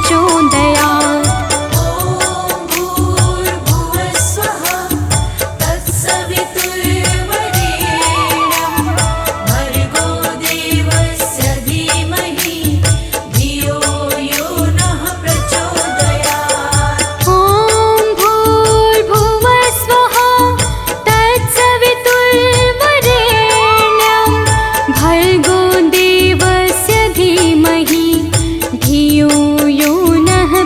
प्रचोदयात्। भर्गो देवस्य धीमहि धियो यो नः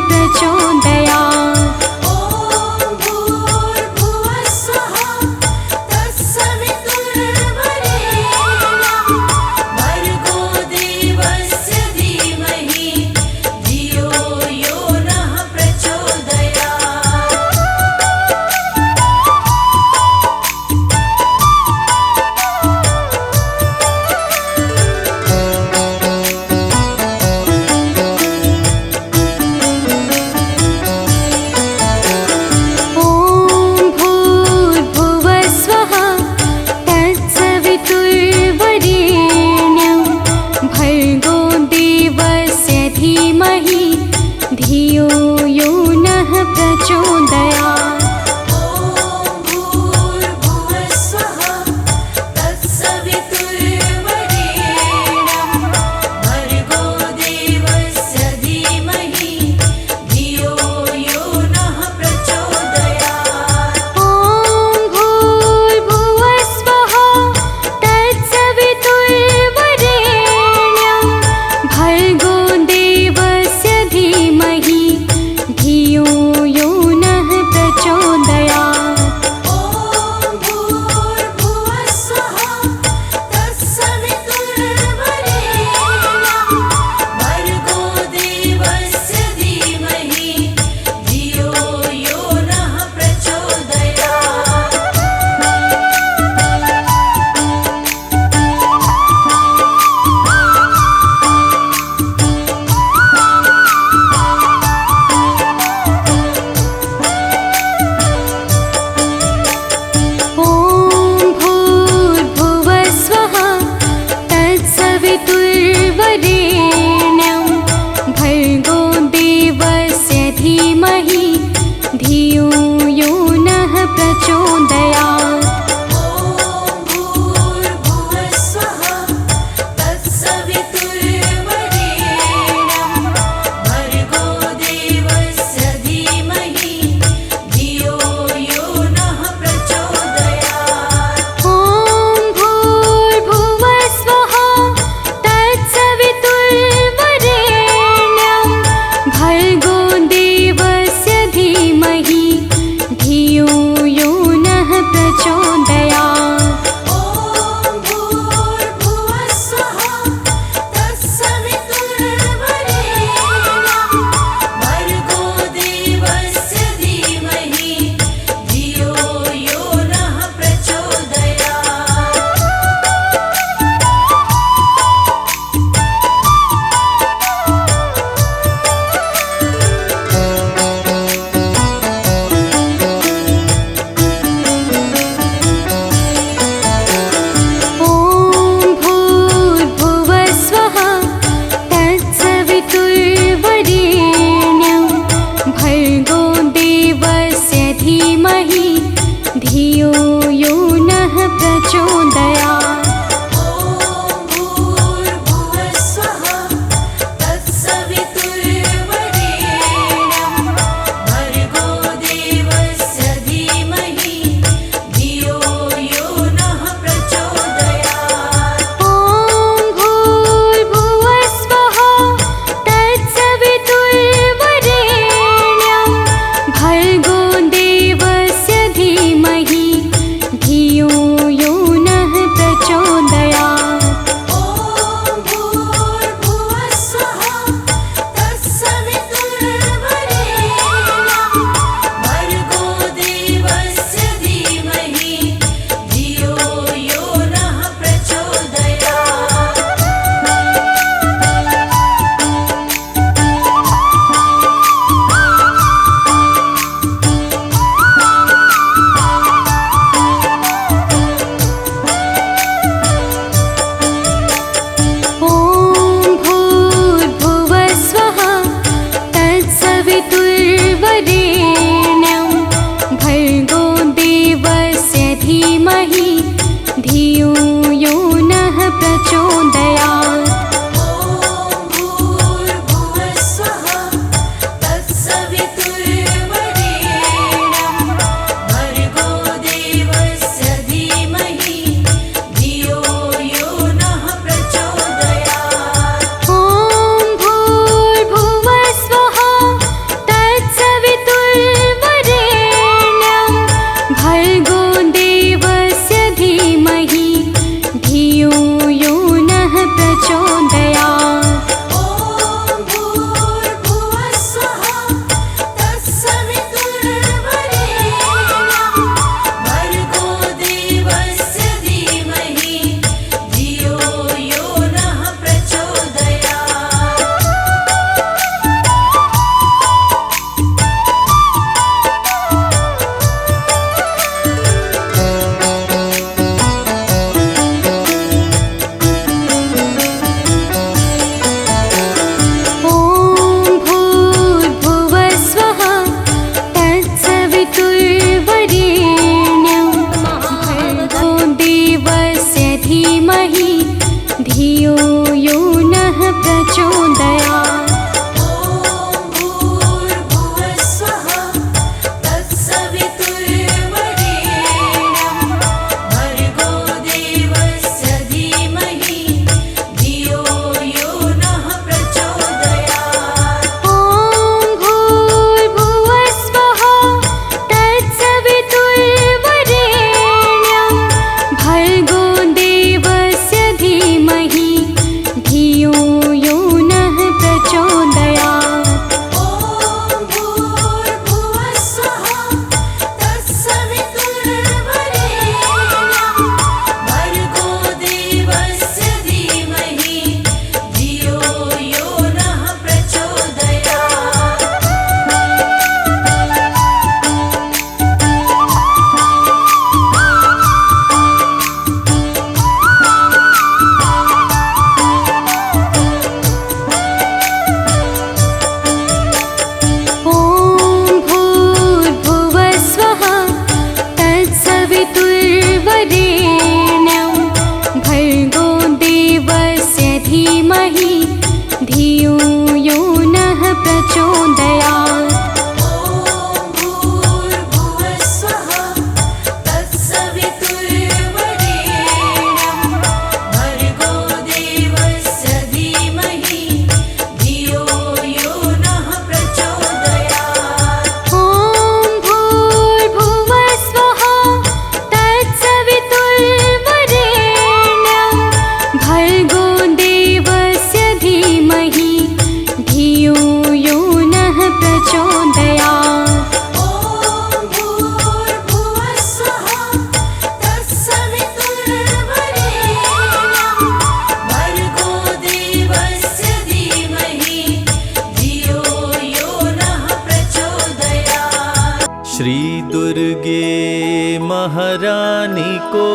महारानी को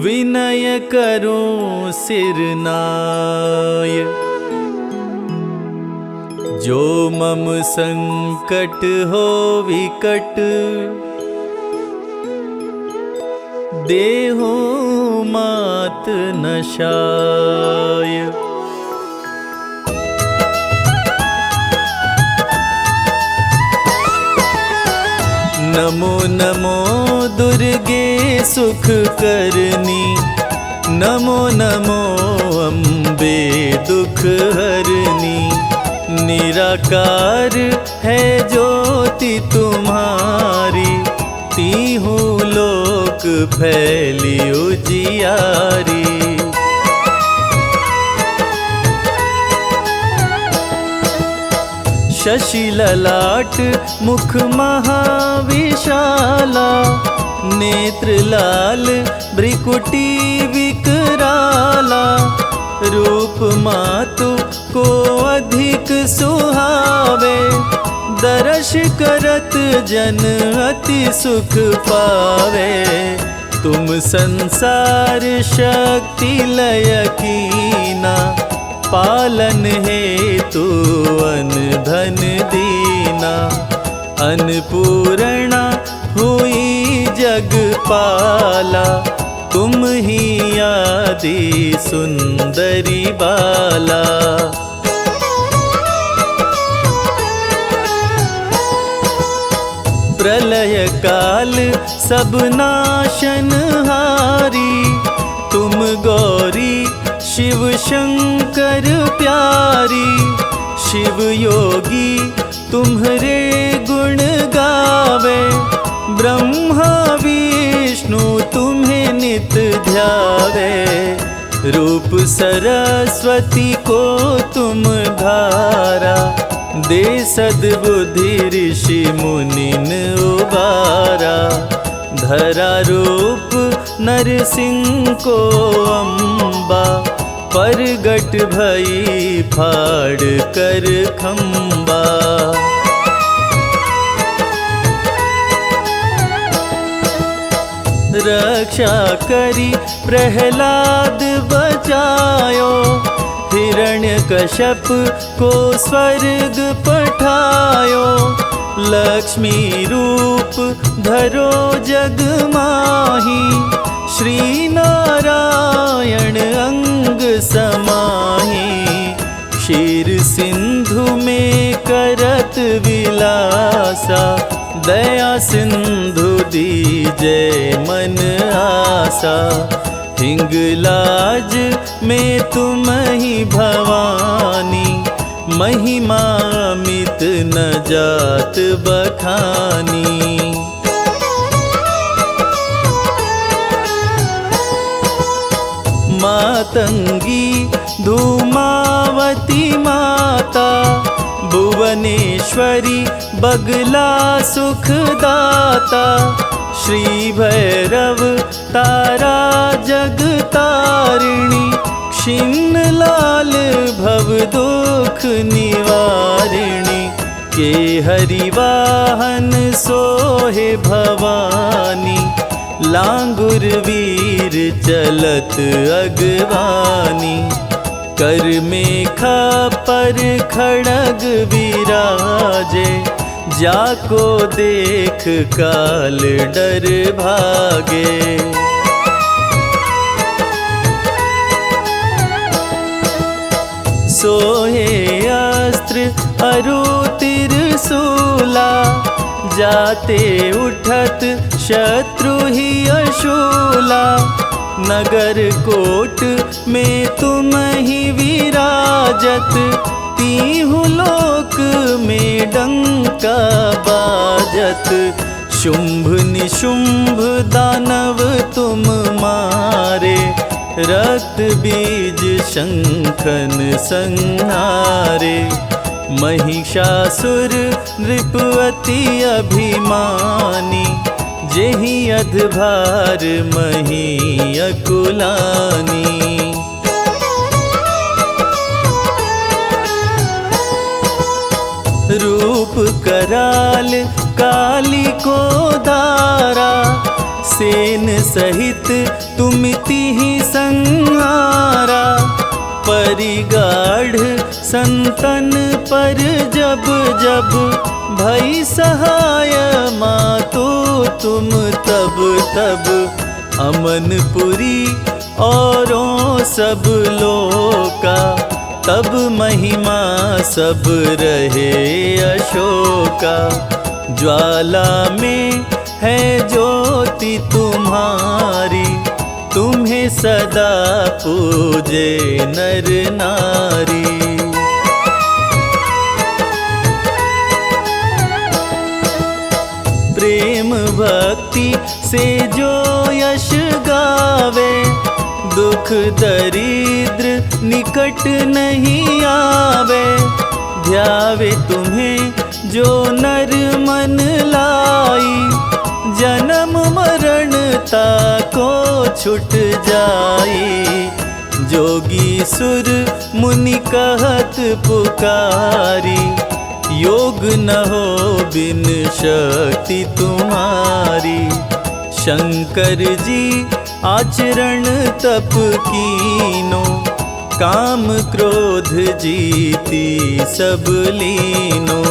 विनय करूं सिरनाय। जो मम संकट हो विकट देहु मात नशाय। नमो नमो दुर्गे सुख करनी, नमो नमो अम्बे दुख हरनी। निराकार है ज्योति तुम्हारी, तीहू लोक फैली उजियारी। शशि ललाट मुख महाविशाला, नेत्र लाल भ्रिकुटी विकराला। रूप मातु को अधिक सुहावे, दर्श करत जन अति सुख पावे। तुम संसार शक्ति लय कीना, पालन हेतु अन धन दीना। अन्नपूर्णा हुई जगपाला, तुम ही आदि सुंदरी बाला। प्रलय काल सब नाशनहारी, तुम गौरी शिव शंकर प्यारी। शिव योगी तुम्हारे गुण गावे, ब्रह्मा विष्णु तुम्हें नित ध्यावे। रूप सरस्वती को तुम धारा, दे सद्बुद्धि ऋषि मुनिन उबारा। धरा रूप नरसिंह को अम्बा, परगट भई फाड़ कर खम्बा। रक्षा करी प्रहलाद बचायो, हिरण्यकश्यप को स्वर्ग पठायो। लक्ष्मी रूप धरो जग माही, श्री नारायण अंग समाही। क्षीर सिंधु में करत विलासा, दया सिंधु दीजै मन आसा। हिंगलाज में तुम ही भवानी, महिमा मित न जात बखानी। मातंगी धूमावती माता, भुवनेश्वरी बगला सुखदाता। श्री भैरव तारा जगतारिणी, क्षीण लाल भव दुख निवारिणी। के हरिवाहन सोहे भवानी, लांगुर वीर चलत अगवानी। कर मेखा पर खड़ग विराजे, जाको देख काल डर भागे। सोहे अस्त्र अरु त्रिशूला, जाते उठत शत्रु ही अशूला। नगर कोट में तुम ही विराजत, तीहू लोक में डंका बाजत। शुंभ निशुंभ दानव तुम मारे, रक्त बीज शंखन संहारे। महिषासुर नृप अति अभिमानी, जेहि अधभार मही अकुलानी। रूप कराल काली को धारा, सेन सहित तुमिति ही संहारा। परिगाढ़ संतन पर जब जब भई सहाय मातो तुम तब तब। अमनपुरी औरों सब लोका, तब महिमा सब रहे अशोका। ज्वाला में है ज्योति तुम्हारी, तुम्हें सदा पूजे नर नारी। प्रेम भक्ति से जो यश गावे, दुख दरिद्र निकट नहीं आवे। ध्यावे तुम्हें जो नर मन लाई, जन्म मरण ताको छुट जाई। जोगी सुर मुनि कहत पुकारी, योग न हो बिन शक्ति तुम्हारी। शंकर जी आचरण तप कीनो, काम क्रोध जीती सब लीनो।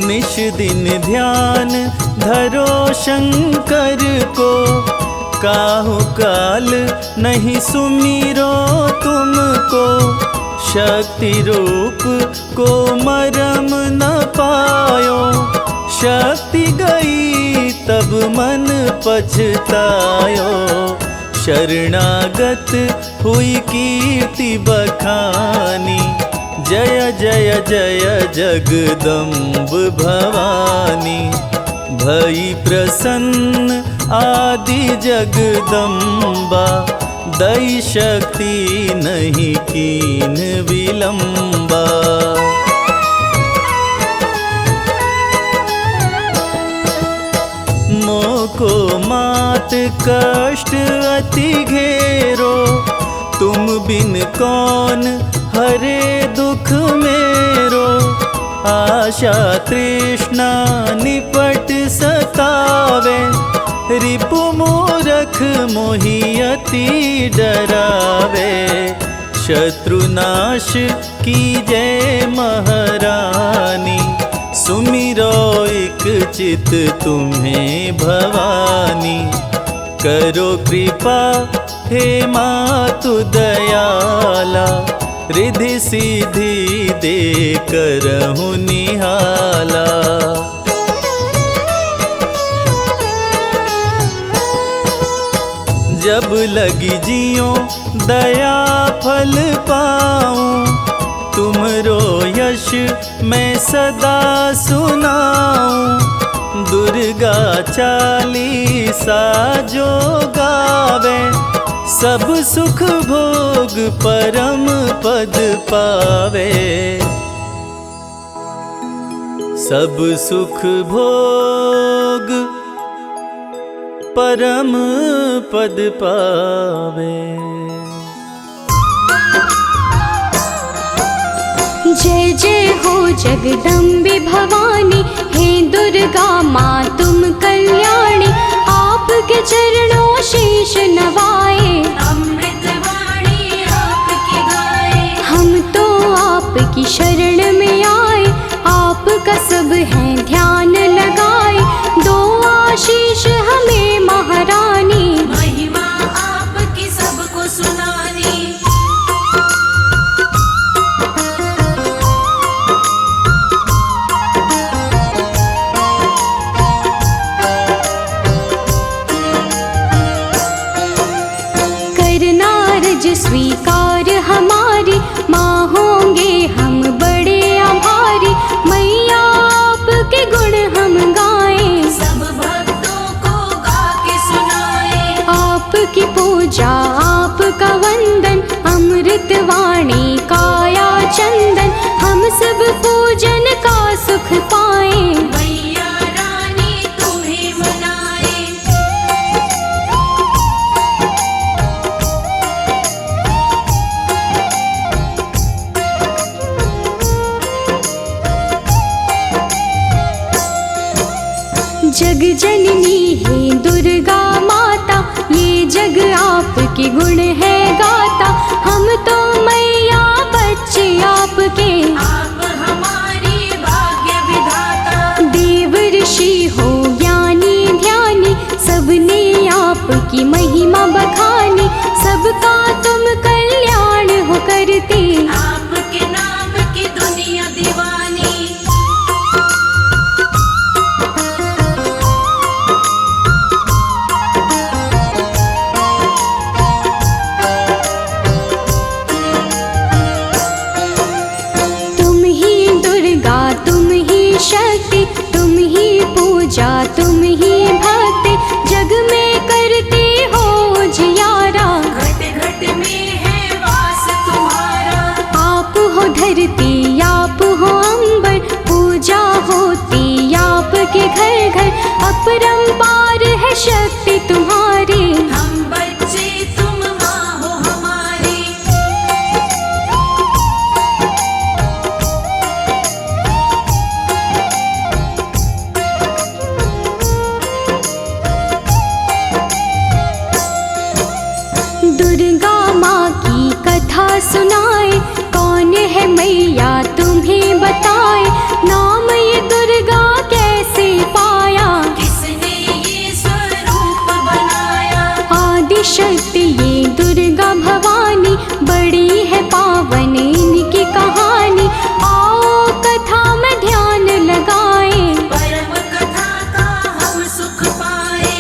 निश दिन ध्यान धरो शंकर को, काहु काल नहीं सुमिरो तुमको। शक्ति रूप को मरम न पायो, शक्ति गई तब मन पछतायो। शरणागत हुई कीर्ति बखानी, जय जय जय जगदम्ब भवानी। भई प्रसन्न आदि जगदम्बा, दई शक्ति नहीं कीन विलंबा। मोको मात कष्ट अति घेरो, तुम बिन कौन हरे दुख मेरो। आशा तृष्णा निपट सतावे, रिपु मूरख मोहियति डरावे। शत्रुनाश कीजै महारानी, सुमिरो एक चित तुम्हें भवानी। करो कृपा हे मातु दयाला, रिद्धि सिद्धि दे करहु निहाला। जब लगी जियो दया फल पाऊं, तुमरो यश मैं सदा सुनाऊं। दुर्गा चालीसा जो गावे, सब सुख भोग परम पद पावे। सब सुख भोग परम पद पावे। जय जय हो जगदम्बे भवानी, हे दुर्गा माँ तुम कल्याणी। आपके चरणों शीश नवाए, अमृत वाणी आपकी गाए। हम तो आपकी शरण में आए, आपका सब है ध्यान लगाए। दो आशीष हमें महारानी, महिमा आपकी सबको सुनानी। करना रज स्वीकार हमारी, माँ होंगे हम बड़े आभारी। मैया आपके गुण हम गाएं, सब भक्तों को गा के सुनाए। आपकी पूजा आपका वंदन, अमृत वाणी काया चंदन। हम सब पूजन का सुख पाएं, मैया रानी तुम्हें मनाए। जननी है दुर्गा माता, ये जग आपके गुण है गाता। हम तो मैया बच्चे आपके, आप हमारी भाग्य विधाता। देव ऋषि हो ज्ञानी ध्यानी, सबने आपकी महिमा बखानी। सबका तुम कल्याण हो करते, आपके नाम की दुनिया दीवानी। तुम ही दुर्गा तुम ही शक्ति, तुम ही पूजा तुम ही भक्ति। जग में करते हो जियारा, घट घट में है वास तुम्हारा। आप हो धरती आप हो अंबर, पूजा होती आपके घर घर। अपरंपार है शक्ति तुम्हारी, हम बच्चे तुम माँ हो हमारी। दुर्गा माँ की कथा सुनाए, कौन है मैया तुम्हें बताए। नाम ये दुर्गा कैसे पाया, किसने ये स्वरूप बनाया। आदि शक्ति ये दुर्गा भवानी, बड़ी है पावन इनकी कहानी। आओ कथा में ध्यान लगाए, परम कथा का हम सुख पाए।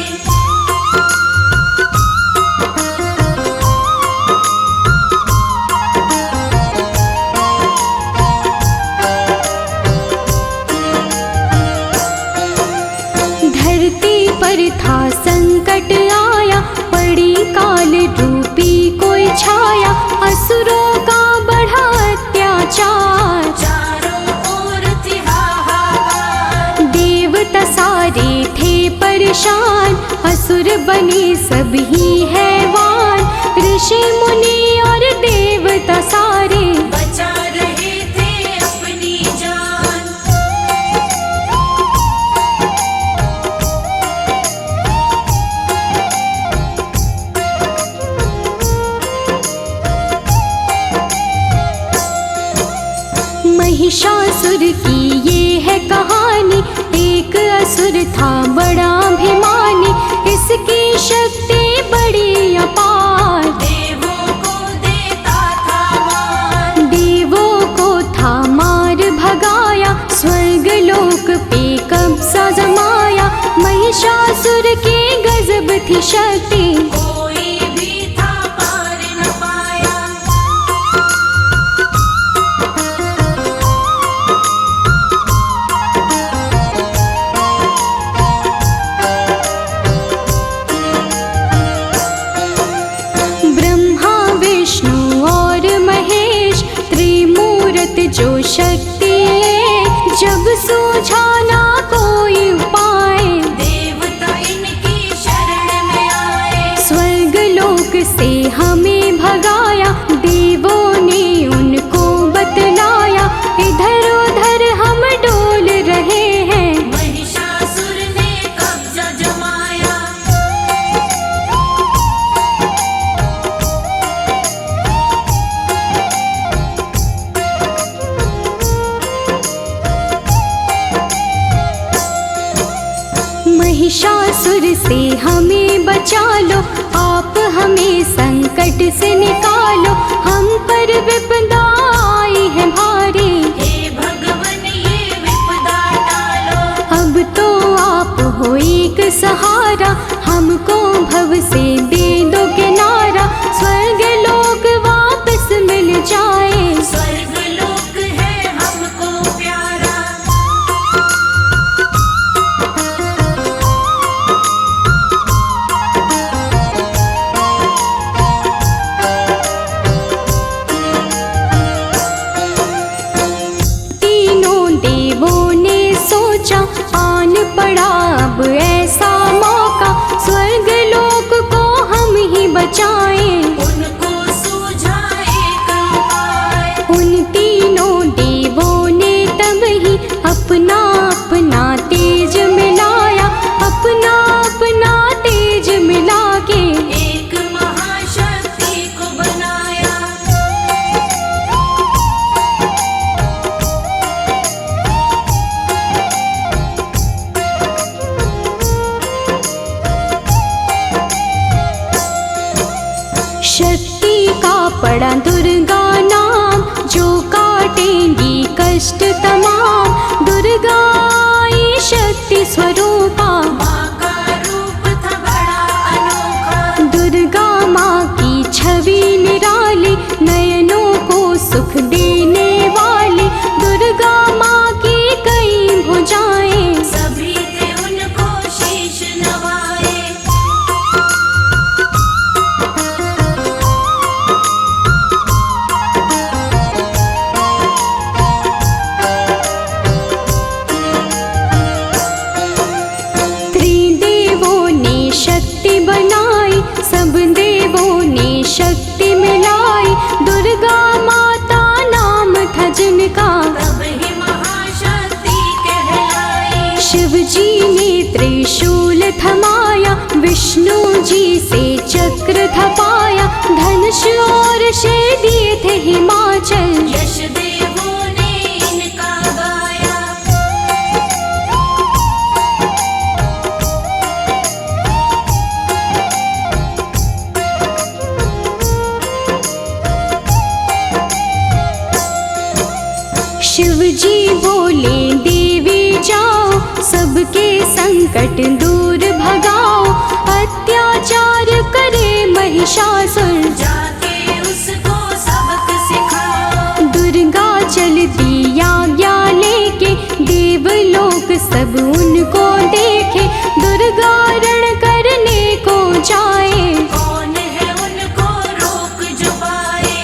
धरती पर था संकट आया, पड़ी काल रूपी कोई छाया। असुरों का बढ़ा अत्याचार, चारों ओर थी हाहाकार। देवता सारे थे परेशान, असुर बने सभी हैवान। ऋषि मुनि और देवता सारे, बचा रहे थे अपनी जान। महिषासुर की ये है कहानी, एक असुर था बड़ा अभिमानी। इसकी शक्ति बड़ी अपार, देवों को देता था मार। देवों को था मार भगाया, स्वर्ग लोक पे कब्जा जमाया। महिषासुर के गजब थी शक्ति, कोई भी था पार न पाया। ब्रह्मा विष्णु और महेश, त्रिमूर्त जो शक्ति है। जब सूझा ना कोई उपाय, देवता इनकी शरण में आए। स्वर्ग लोक से हमें भगाया, देवों ने उनको बतलाया। इधर उधर हम डोल रहे हैं, महिषासुर ने कब्जा जमाया। महिषासुर से हमें बचा लो, आप हमें संकट से निकालो। हम पर विपदा आई है भारी, हे भगवन ये विपदा टालो। अब तो आप हो एक सहारा। हमको भव से दे दो किनारा, स्वर्ग लोक वापस मिल जाए। स्वर्ग लोक है हमको प्यारा। तीनों देवों ने सोचा, आन पड़ा अब ऐसा मौका। स्वर्ग लोक को हम ही बचाएं, उनको सूझा एक उपाय। उन तीनों देवों ने तब ही अपना अपना तेज मिलाया। अपना शक्ति का पड़ा दुर्गा नाम, जो काटेंगी कष्ट तमाम। दुर्गा आई शक्ति स्वरूपा, माँ का रूप था बड़ा अनोखा। दुर्गा माँ की छवि निराली, नयनों को सुख देने वाली। दुर्गा माँ की कई भुजाएं, सभी थे उनको शीश नवाए। त्रिदेवों ने शक्ति बनाई, सब देवों ने शक्ति मिलाई। दुर्गा माता नाम था जिनका, तब ही महाशक्ति कहलाई। शिव जी ने त्रिशूल थमाया, विष्णु जी से चक्र थपाया। धनुष और शेर दिए थे हिमाचल, यश देवों ने इनका गाया। शिव जी बोले देवी जाओ, सबके संकट दूर भगाओ। अत्याचार करे महिषासुर, जाके उसको सबक सिखाओ। दुर्गा चलती आज्ञा लेके, देवलोक सब उनको देखे। दुर्गा रण करने को जाए, कौन है उनको रोक जो पाए।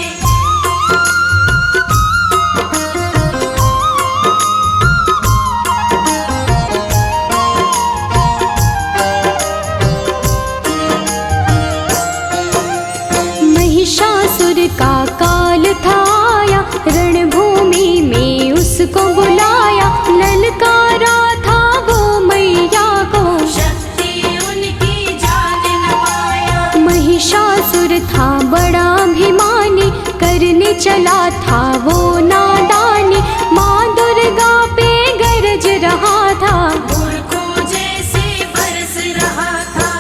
महिषासुर का काल था आया, रणभूमि में उसको बुलाया। ललकारा था वो मैया को, शक्ति उनकी जान न पाया। महिषासुर था बड़ा अभिमानी, करने चला था वो नादानी। माँ दुर्गा पे गरज रहा था, मूर्खों जैसे बरस रहा था।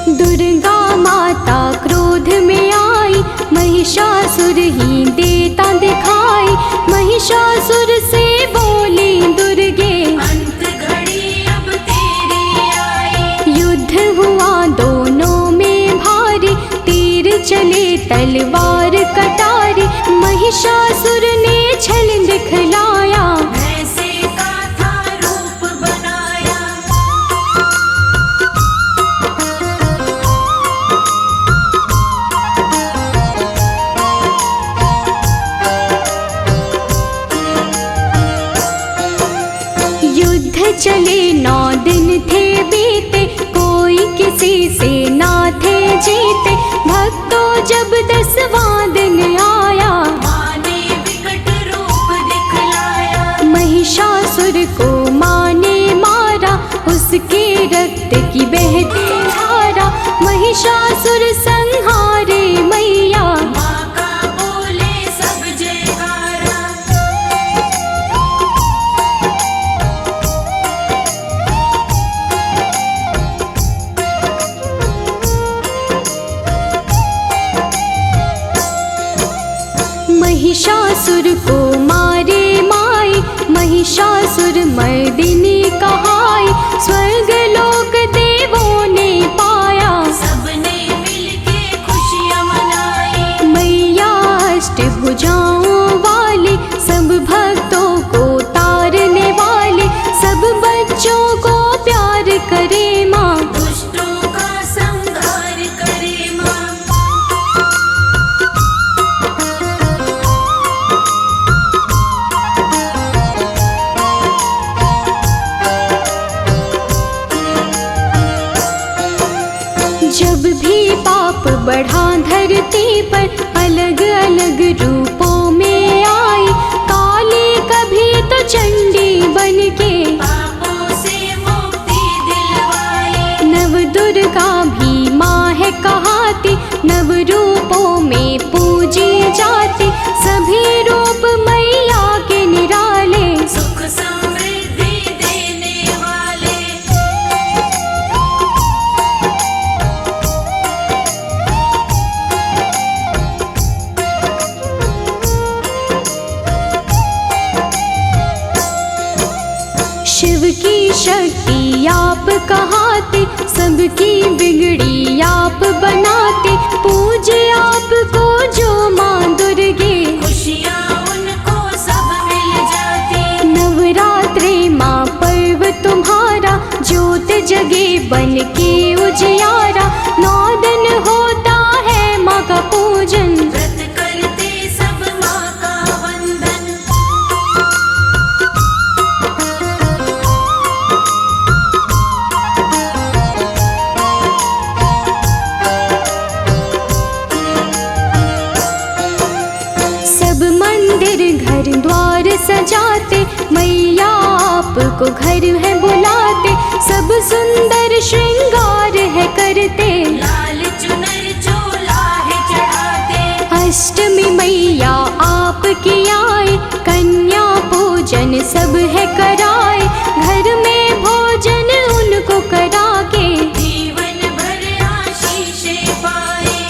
दुर्गा माता क्रोध में आई, महिषासुर ही देता दिखाई। महिषासुर से बोली दुर्गे, अंत घड़ी अब तेरी आई। युद्ध हुआ दोनों में भारी, तीर चले तलवार कटारी। महिषासुर ने छल दिखलाया, भैंसे का था रूप बनाया। युद्ध चले 9 दिन थे बीते, कोई किसी से ना थे जीते। भक्तों जब 10वां दिन आया, माँ ने विकट रूप दिखलाया। महिषासुर को माँ ने मारा, उसके रक्त की बहती धारा। महिषासुर संहारे मैया, माँ का बोले सब जयकारा। महिषासुर को मारे माई, महिषासुर मर्दिनी कहाई। स्वर्ग लोक देवों ने पाया, सबने मिलके खुशियाँ मनाई। मैया अष्टभुजाओं वाली, सब भक्तों को तारने वाली। सब बच्चों को प्यार करे माँ, दुष्टों का संहार करे माँ। जब भी पाप बढ़ा धरती पर, अलग अलग रूपों में आई। काली कभी तो चंडी बन के, पापों से मुक्ति दिलवाई। नव दुर्गा भी माँ है कहाती। नव रूपों में पूजी जाती, शक्ति आप कहाते, सबकी बिगड़ी आप बनाते। पूजे आपको जो माँ दुर्गे, खुशियाँ उनको सब मिल जाती। नवरात्रे माँ पर्व तुम्हारा, ज्योत जगे बन के उजियारा। 9 दिन होता है माँ का पूजन, व्रत करते सब माँ का वंदन। सब मंदिर घर द्वार सजाते, मैया आपको घर है बुलाते। सब सुंदर श्रृंगार है करते, लाल चुनर चोला है चढ़ाते। अष्टमी मैया आपकी आए, कन्या पूजन सब है कराए। घर में भोजन उनको करा के, जीवन भर आशीषें पाए।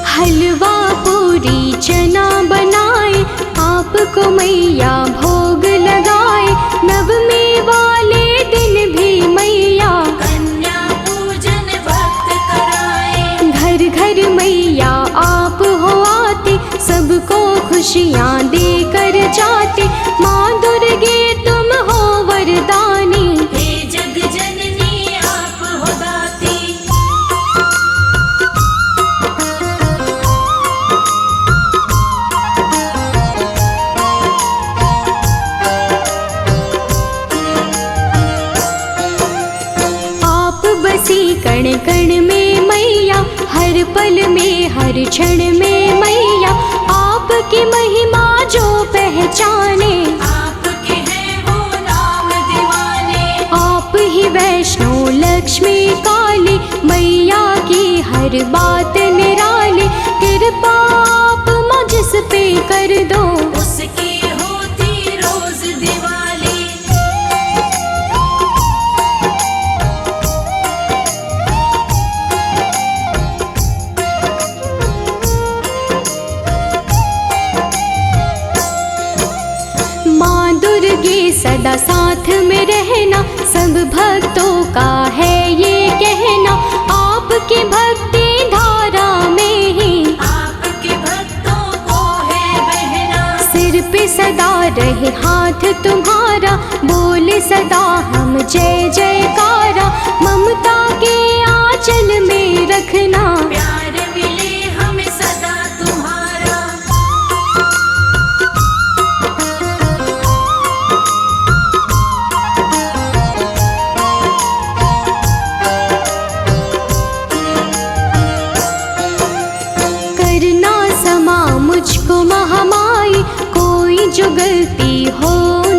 हलवा पूरी चना बनाए, आपको मैया भोग लगाए। नवमी वाले दिन भी मैया कन्या पूजन भक्त कराए। घर घर मैया आप हो आते, सबको खुशियाँ देकर जाते। माँ दुर्गे तुम हो वरदानी, हे जग जननी आप हो दाती। आप बसी कण कण में मैया, हर पल में हर क्षण में मैया। आपकी महिमा जो पहचाने, आपके हैं वो नाम दीवाने। आप ही वैष्णो लक्ष्मी काली, मैया की हर बात निराली। कृपा आप मुझ पे कर दो, उसकी होती रोज दिवाली। माँ दुर्गे सदा साथ में रहना, सब भक्तों का है ये कहना। आपकी भक्ति धारा में ही आपके भक्तों को है बहना। सिर पे सदा रहे हाथ तुम्हारा, बोले सदा हम जय जयकारा। ममता के आंचल में रखना, प्यार मिले हमें सदा तुम्हारा। करना समा मुझको महामाई, कोई जो गलती हो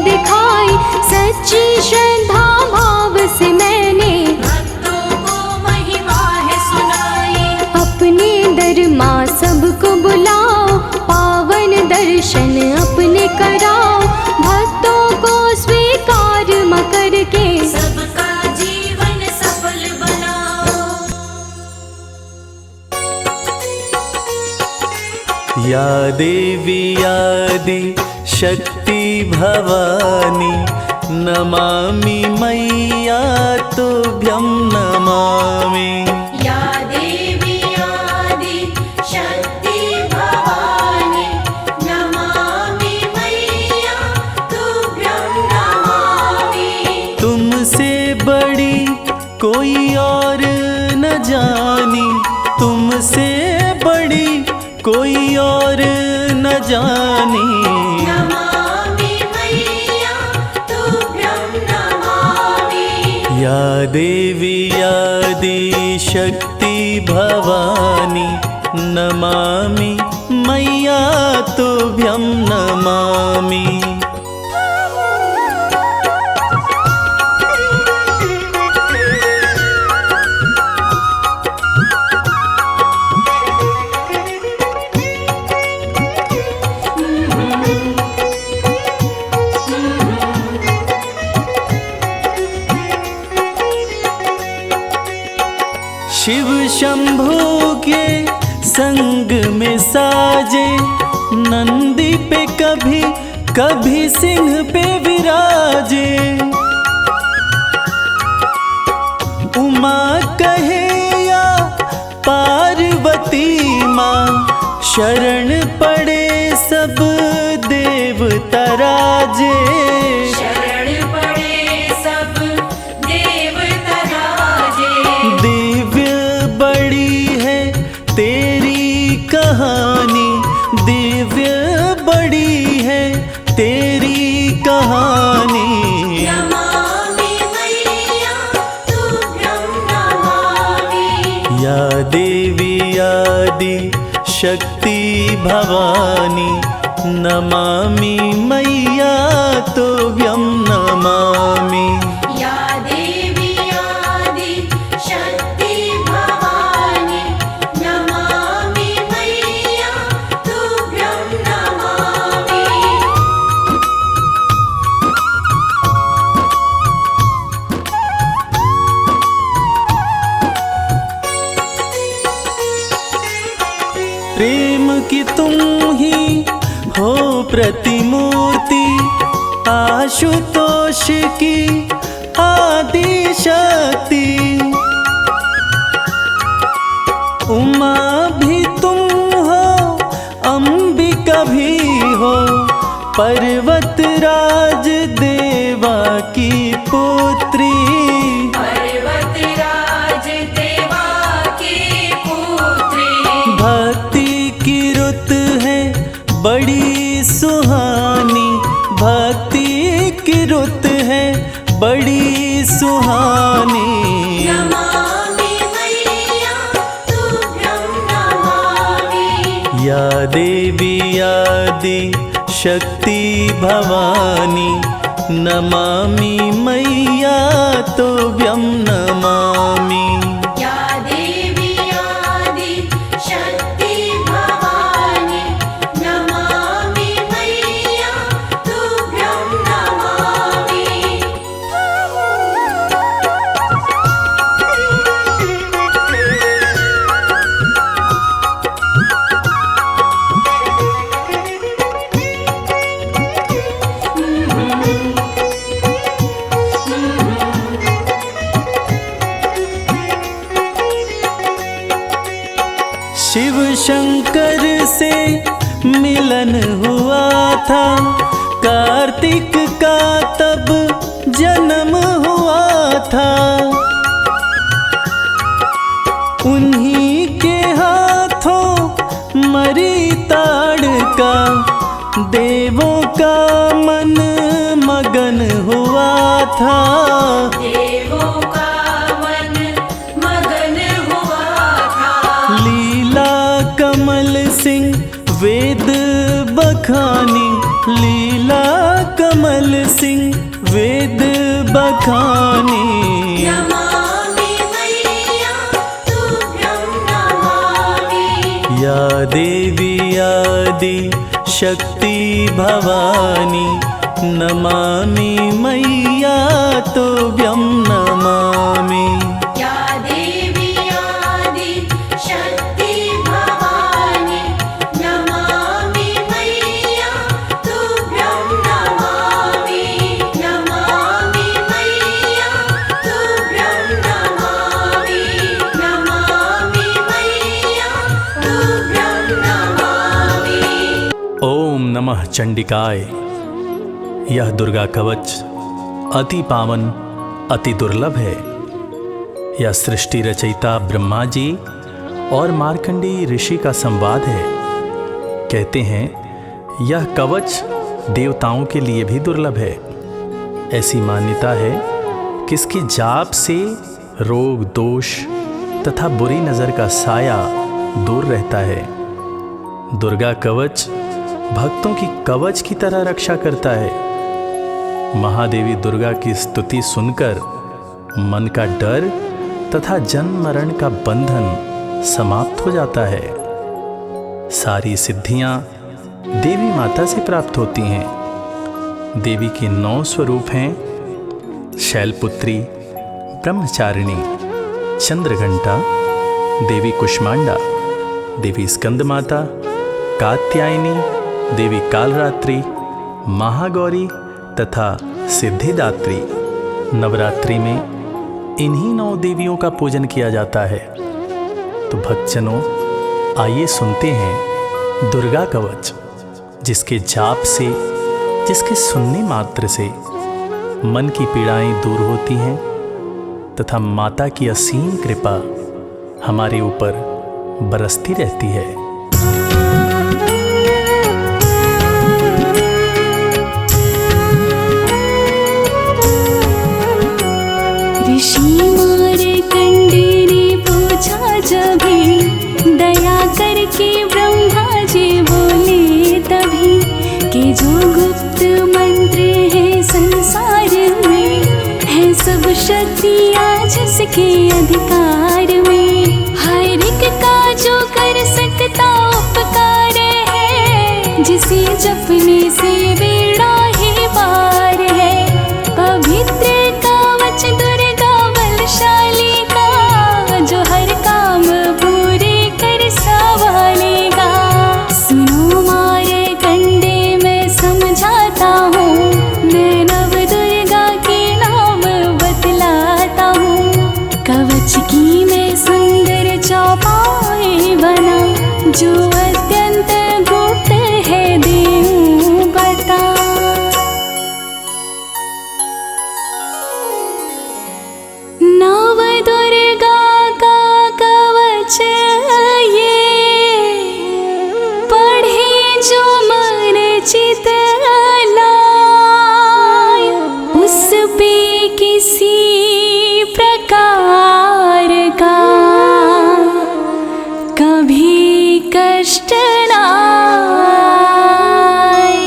दिखाई। सच्ची श्रद्धा भाव से मैंने भक्तों को महिमा है सुनाई। अपने दर माँ सबको बुलाओ, पावन दर्शन अपने कराओ। भक्तों को स्वीकार माँ करके, सबका जीवन सफल बनाओ। या देवी आदि शक्ति भवानी, नमामि मैया तुभ्यं नमामि। या देवी आदि शक्ति भवानी, नमामि मैया तुभ्यं नमामि। तुमसे बड़ी कोई और न जानी, तुमसे बड़ी कोई और न जानी। नमामि मैया तुभ्यं नमामि। या देवी आदि शक्ति भवानी, नमामि मैया तुभ्यं नमामि। शंभू के संग में साजे, नंदी पे कभी कभी सिंह पे विराजे। उमा कहे या पार्वती माँ, शरण पड़े सब देवता राजे। शरण पड़े सब देवता राजे। दिव्य बड़ी है तेरी कहानी, दिव्य बड़ी है तेरी कहानी। नमामि मैया तुभ्यं नमामि। या देवी आदि शक्ति भवानी, नमामि मैया तुभ्यं नमामि। या देवी आदि शक्ति भवानी, नमामि मैया तुभ्यं नमामि। प्रेम की तुम ही हो प्रतिमूर्ति, आशुतोष की आदि शक्ति। उमा भी तुम हो, अंबिका भी हो, पर्वतराज देवा की पुत्री। पर्वतराज देवा की पुत्री। भक्ति की रुत है बड़ी सुहानी, भक्ति की रुत है बड़ी सुहानी। नमामि मैया तुभ्यं नमामि। या देवी आदि शक्ति भवानी, नमामि मैया तुभ्यं नमामि। या देवी आदि शक्ति भवानी, नमामि मैया तुभ्यं नमामि। शिव शंकर से मिलन हुआ था, कार्तिक का तब जन्म हुआ था। उन्हीं के हाथों मरी ताड़का, देवों का मन मगन हुआ था। देवों का मन मगन हुआ था। लीला कमल सिंह वेद बखानी, लीला कमल सिंह वेद बखानी। नमामि मैया तुभ्यं नमामि। या देवी आदि शक्ति भवानी, नमामि मैया तुभ्यं नमामि। या देवी आदि शक्ति भवानी, नमामि मैया तुभ्यं नमामि। नमामि मैया तुभ्यं नमामि। नमामि मैया तुभ्यं नमामि। ओम नमः चंडिकाय। यह दुर्गा कवच अति पावन, अति दुर्लभ है। यह सृष्टि रचयिता ब्रह्मा जी और मार्कंडेय ऋषि का संवाद है। कहते हैं यह कवच देवताओं के लिए भी दुर्लभ है। ऐसी मान्यता है कि इसकी जाप से रोग, दोष तथा बुरी नज़र का साया दूर रहता है। दुर्गा कवच भक्तों की कवच की तरह रक्षा करता है। महादेवी दुर्गा की स्तुति सुनकर मन का डर तथा जन्म मरण का बंधन समाप्त हो जाता है। सारी सिद्धियां देवी माता से प्राप्त होती हैं। देवी के 9 स्वरूप हैं: शैलपुत्री, ब्रह्मचारिणी, चंद्रघंटा, देवी कुष्मांडा, देवी स्कंद माता, कात्यायनी, देवी कालरात्रि, महागौरी तथा सिद्धिदात्री। नवरात्रि में इन्हीं 9 देवियों का पूजन किया जाता है। तो भक्तजनों, आइए सुनते हैं दुर्गा कवच, जिसके जाप से, जिसके सुनने मात्र से मन की पीड़ाएं दूर होती हैं तथा माता की असीम कृपा हमारे ऊपर बरसती रहती है। ऋषि मार्कंडे ने पूछा जभी, दया करके ब्रह्मा जी बोले तभी, कि जो गुप्त मंत्र है संसार में, है सब शक्तियाँ जिसके अधिकार में। हर एक का जो कर सकता उपकार है, जिसे जपने से बेड़ा ही पार है। पवित्र कवच दुर्गा बलशाली का, जो हर काम पूरे कर संभालेगा। सुनो मार्कंडे, मैं समझाता हूँ, मैं नव दुर्गा के नाम बतलाता हूँ। कवच की मैं सुंदर चौपाई बना, जो अत्यंत गुप्त है देऊँ बता। नव दुर्गा का कवच ये, पढ़े जो मन चित लाय, उस पे किसी प्रकार का कभी कष्ट ना आए।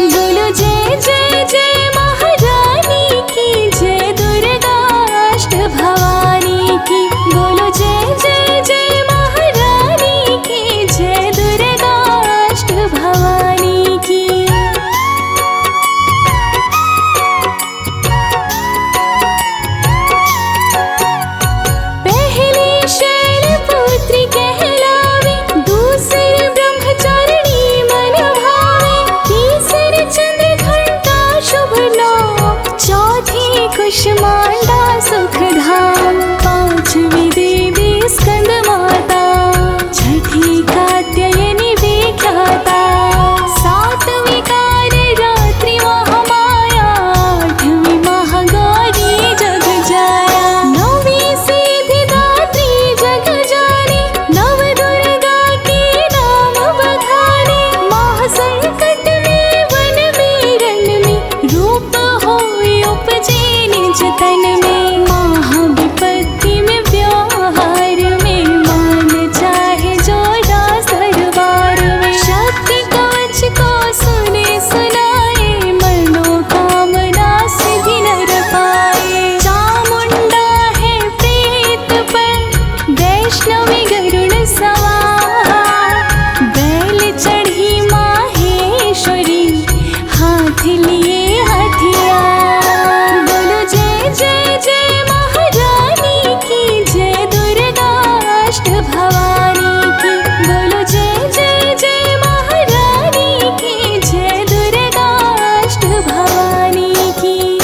बोलो जय जय जय महारानी की, जय दुर्गा अष्ट भवानी की। बोलो जय जय जय महारानी की, जय दुर्गा अष्ट भवानी की। पहली शैलपुत्री कहलावे, दूसरी ब्रह्मचारिणी मन भावे, तीसरी चंद्रघंटा शुभ नाम, चौथी कुष्मांडा सुख धाम, पांचवी देवी स्कंद माता, छठी कात्यायनी विख्याता, सातवीं कालरात्रि महामाया, आठवीं महागौरी जग जाया, नौवीं सिद्धिदात्री जग जानी, नव दुर्गा के नाम बखाने। महासंकट में वन में रण में, रूप होई उपजे निज तन में। महाविपत्ति में व्यवहार में, मान चाहे जो रास दरबार में। शक्ति कवच को सुने सुनाए, मनोकामना सिद्धि नर पाए। चामुंडा है प्रेत पर, वैष्णवी गरुड़ सवार, बैल चढ़ी माहेश्वरी, हाथ लिए हथियार। बोलो जय जय जय महारानी की, जय दुर्गा अष्ट भवानी की। बोलो जय जय जय महारानी की, जय दुर्गा अष्ट भवानी की।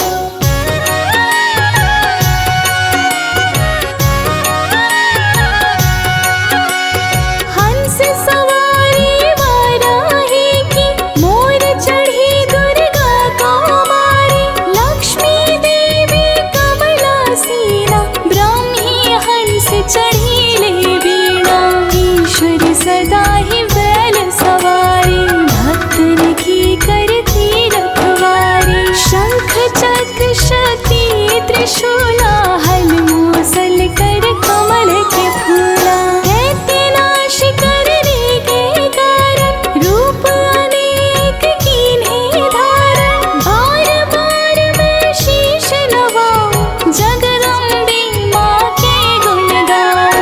हंस सवारी वाराही की, मोर चढ़ी दुर्गा कौमारी, लक्ष्मी देवी कमलासीना, ब्राह्मी हंस चढ़ी ले वीणा। ईश्वरी सदा ही बैल सवारी, भक्तन की करती रखवारी। शंख चक्र शक्ति त्रिशूला, हल मूसल कर कमल के फूला। दैत्य नाश करने के कारण, रूप अनेक कीन्हे धारण। बार बार मैं शीश नवाऊं, जगदम्बे माँ के गुण गाऊं।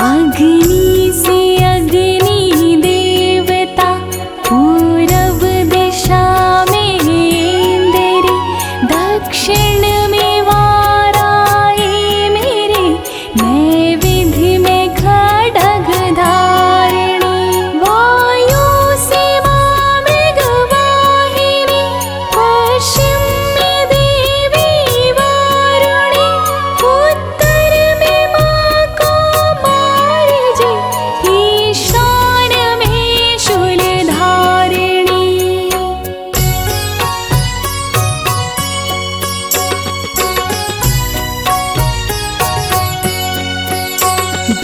अग्नि से अग्नि देवता, पूरब दिशा में इंद्री, दक्षिण में वाराही मेरे, नैवेद्य में खड्ग धारिणी, वायु से मां मृगवाहिनी, पश्चिम में देवी वारुणी, उत्तर में मां कौमारी जी, ईशान में शूलधारिणी।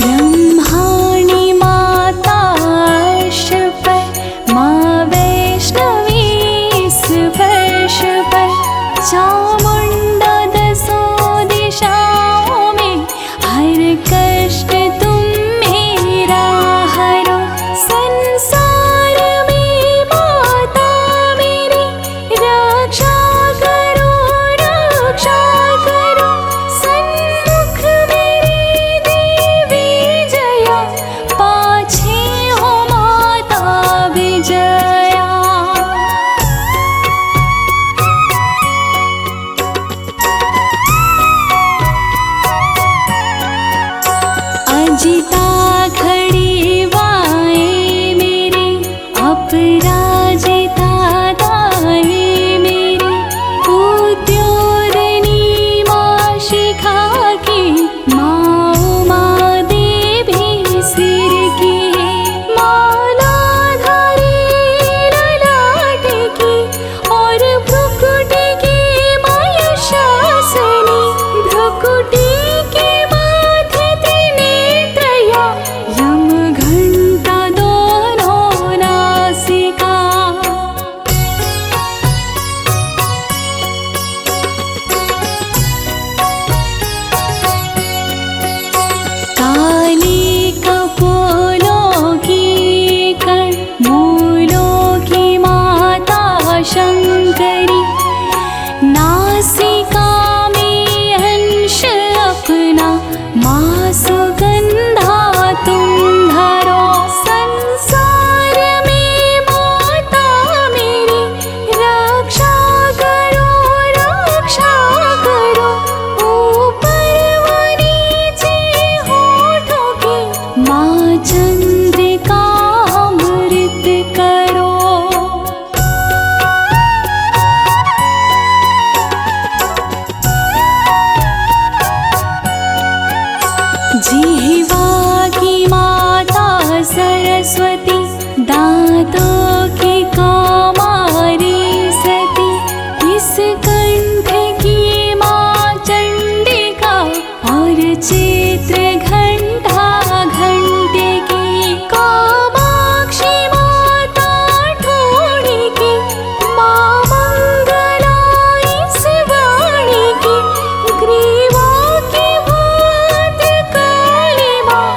ब्रह्माणी माता अर्श पर, माँ वैष्णवी स्पर्श पर, चामुंडा दसों दिशाओं में, हर कष्ट तुम मेरा हरो। संसार में माता मेरी, रक्षा करो रक्षा करो, सन्मुख मेरी देवी जया, पाछे हो माता विजया। अजिता खड़ी बाएं मेरी, अपराजिता दाएं मेरी, उद्योतनी मां शिखा की, मां उमा देवी सिर की, मालाधारी ललाट की, और भ्रुकुटी की मां यशासनी, भ्रुकुटी के माथे त्रिनेत्रया, यम घंटा दोनों नासिका। काली कपोलों की कण, मूलों की माता शंकरी, नासिका में अंश अपना, माँ सुगंधा तुम धरो। संसार में माता मेरी, रक्षा करो रक्षा करो, ऊपर व नीचे होठों की, माँ चंद्रिका अमृत करो। जिह्वा की माता सरस्वती, दांतों की कौमारी सती, इस कंठ की मां चंडिका, और चित्र घंटा घंटे की, कामाक्षी माता ठोड़ी की, मां मंगला इस वाणी की, ग्रीवा की भात काली मां,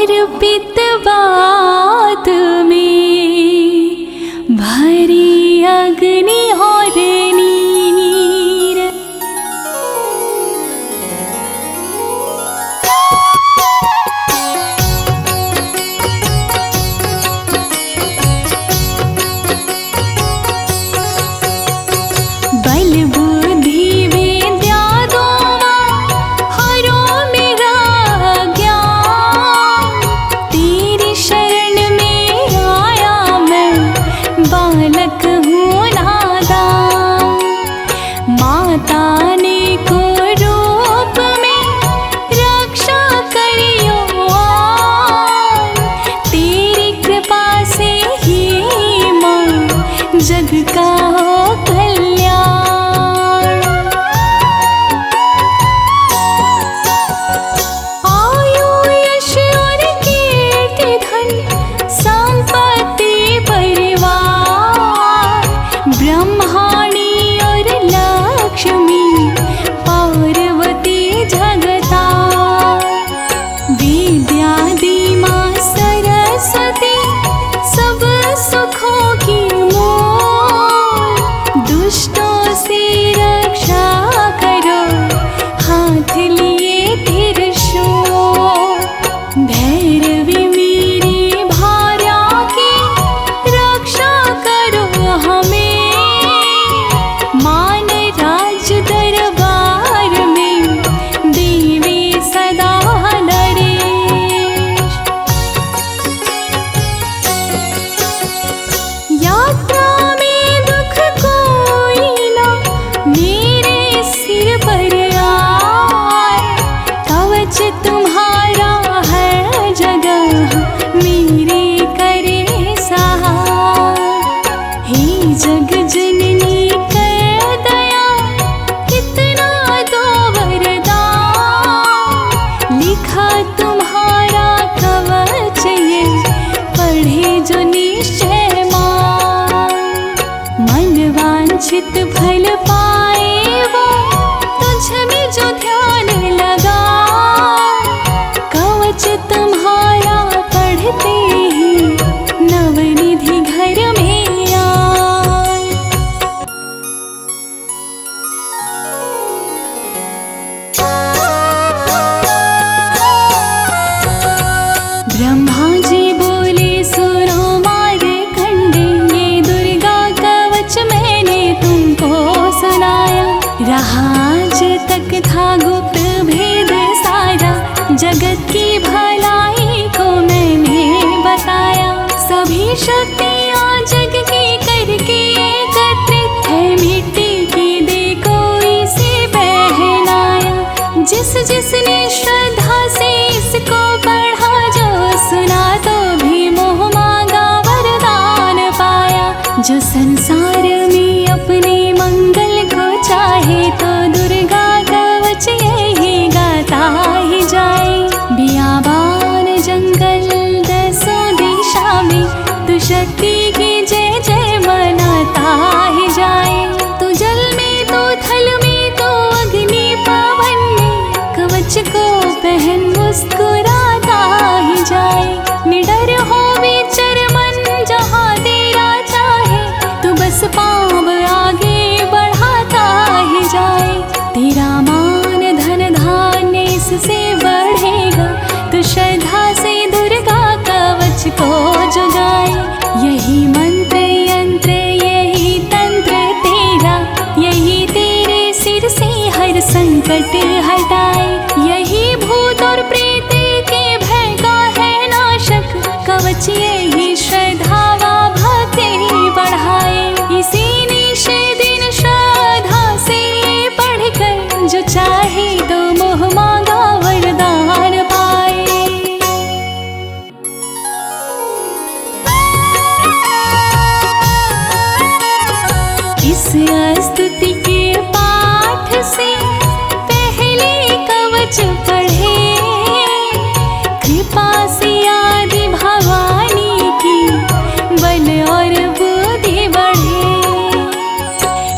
अर्पित बात में भरी अग्नि और नीर। बल बुद्धि विद्या दोवा हरो मेरा ज्ञान, तेरी शरण में आया मैं बालक हूँ नादान। माता ने को रूप में रक्षा करियो आन, तेरी कृपा से ही माँ जग का हो कल्याण। आयु यश और कीर्ति धन संपत्ति परिवार, ब्रह्माणी और लक्ष्मी पार्वती जगतार। विद्यादि माँ सरस्वती सब सुखों की मूल, दुष्टों से रक्षा करो हाथ लिए त्रिशूल। भैरवी मेरी भार्या की रक्षा करो हमें, मान राज दरबार में देवी सदा नरेश। यात्रा में दुख कोई ना मेरे सिर पर आए, कवच तुम्हारा है जगह मेरे करे सहाय। हे जग जननी कर दया कितना तो वरदान, लिखा तुम्हारा कवच ये पढ़े जो निश्चय मान। मन वांछित फल पाए वो तुझ में जो ध्यान लगा, कवच तुम्हारा पढ़ते ही नवनिधि घर में आए। ब्रह्मा जी बोले सुनो मार्कंडे, ये दुर्गा कवच मैंने तुमको सुनाया। रहा आज तक था गुप्त भेद सारा, जगत की भलाई को मैंने बताया। सभी शक्तियाँ जग की करके एकत्रित है, मिट्टी की देखो इसे पहनाया। जिस जिसने श्रद्धा से इसको पढ़ा, जो सुना तो भी मोह मांगा वरदान पाया। जो संसार में अपने मंगल को चाहे, तो दुर्गा कवच यही गाता ही जाए। बियाबान जंगल दसों दिशा में तू शक्ति की जय जय मनाता ही जाए। तू जल में तो थल में तो अग्नि पवन में, कवच को पहन मुस्कुराता ही जाए। निडर हो विचर मन जहाँ तेरा चाहे, तू बस पाँव आगे बढ़ाता ही जाए। तेरा मान धन धान्य इससे बढ़ेगा, तू श्रद्धा से दुर्गा कवच को जुगाए। यही मंत्र यंत्र यही तंत्र तेरा, यही तेरे सिर से हर संकट हटाए। यही भूत और प्रेत के भय का है नाशक, कवच यही श्रद्धा व भक्ति बढ़ाए। इसी निश दिन श्रद्धा से पढ़कर जो चाहे तो मोह मांगा वरदान पाए। इस स्तुति के पाठ से पहले कवच पढ़े, कृपा से आदि भवानी की बल और बुद्धि बढ़े।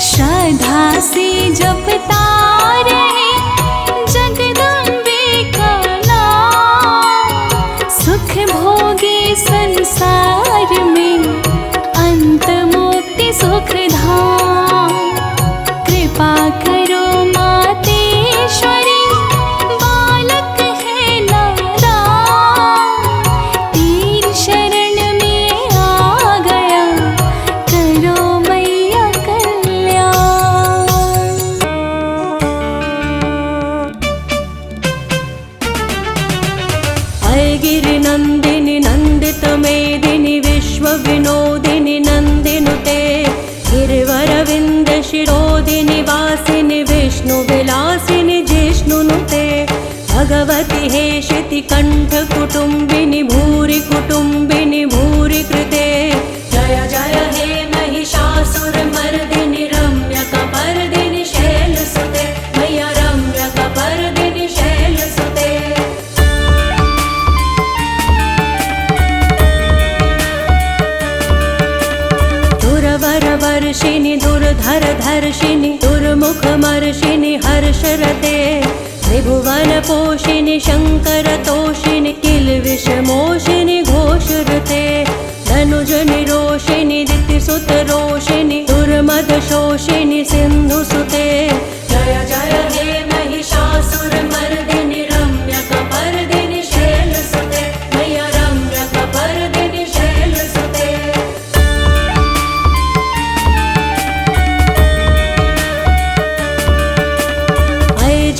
श्रद्धा से जपता रहे जगदम्बे का नाम, सुख गिरिनन्दिनि नन्दितमेदिनि विश्वविनोदिनि नन्दिनुते गिरिवरविन्दशिरोदिनि वासिनि विष्णुविलासिनि जिष्णुनुते भगवति हेशिति कण्ठकुटुम्बिनि भूरि कुटुम्बिनि भूरि कृते जय जय हे महिषासुरमर्दिनि रम्यकपर्दिनि शैलसुते मैया रम्यकपर्दिनि शैलसुते दुरवरवर्षिणि दुर्धरधर्षिणि दुर्मुखमर्षिणि हर्षरते त्रिभुवनपोषिणि शङ्करतोषिणि किल्बिषमोषिणि घोषरते धनुजनिरोषिणि दितिसुतरोषिणि दुर्मदशोषिणि सिन्धुसुते जय जय हे महिषासुरमर्दिनि रम्यकपर्दिनि शैलसुते मैया रम्यकपर्दिनि शैलसुते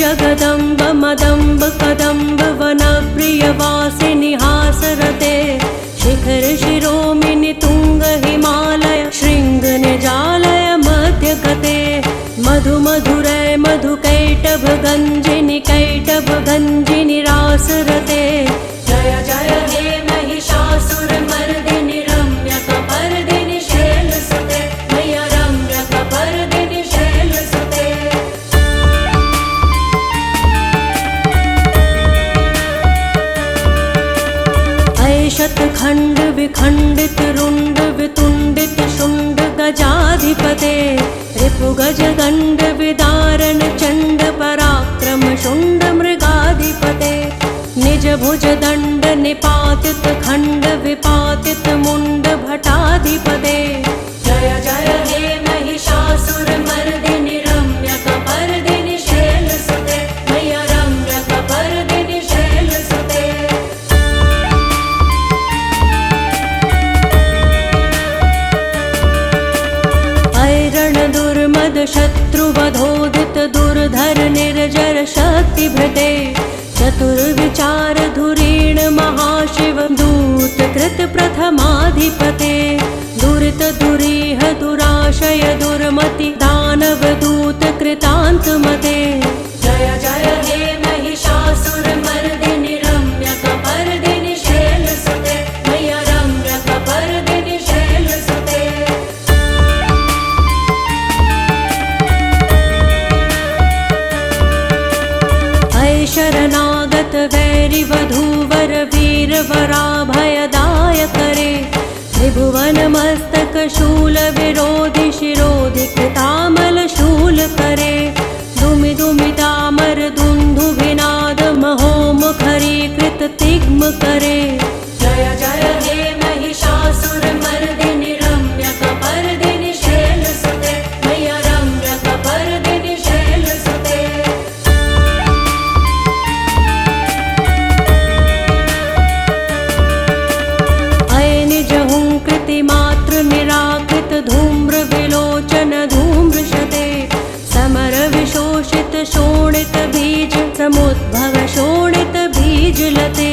जगदम्ब मदम्ब कदम्ब वनप्रियवासिनि हासरते शिखर शिरोमिनि तुंग हिमालय शृंग निजालय मध्यगते मधु मधुरै मधुकैटभ गंजिनि कैटभ गंजिनि रासरते जय जय हे महिषासुरमर्दिनि रम्यकपर्दिनि शैलसुते मैया रम्यकपर्दिनि शैलसुते शतखंड विखंडित रुंड वितुंडित शुंड गजाधिपते रिपु गज दंड विदारण चंड पराक्रम शुंड मृगाधिपते निज भुज दंड निपातित खंड विपातित मुंड भटाधिपते जय जय हे महिषासुरमर्दिनि रम्यकपर्दिनि शैलसुते मैया रम्यकपर्दिनि शैलसुते दुर्मद शत्रुवधोदित दुर्धर निर्जर शक्तिभृते चतुर्विचार धुरीण महाशिव दूत कृत प्रथमाधिपते दुरित दुरीह दुराशय दुर्मति दानव दूत कृतान्तमते जय जय हे महिषासुरमर्दिनि रम्यकपर्दिनि शैलसुते मैया रम्यकपर्दिनि शैलसुते शरणागत वैरि वधूवर वीर वराभयदाय करे त्रिभुवन मस्तक शूल विरोधि शिरोधि कृतामल शूल करे दुमि दुमि दामर दुन्दुभिनाद महोमुखरी कृत तिग्म करे जय जय हे महिषासुरमर्दिनि रम्यकपर्दिनि शैलसुते मैया रम्यकपर्दिनि शैलसुते मातृ निराकृत धूम्र विलोचन धूम्रशते समर विशोषित शोणित बीज समुद्भव शोणित बीज लते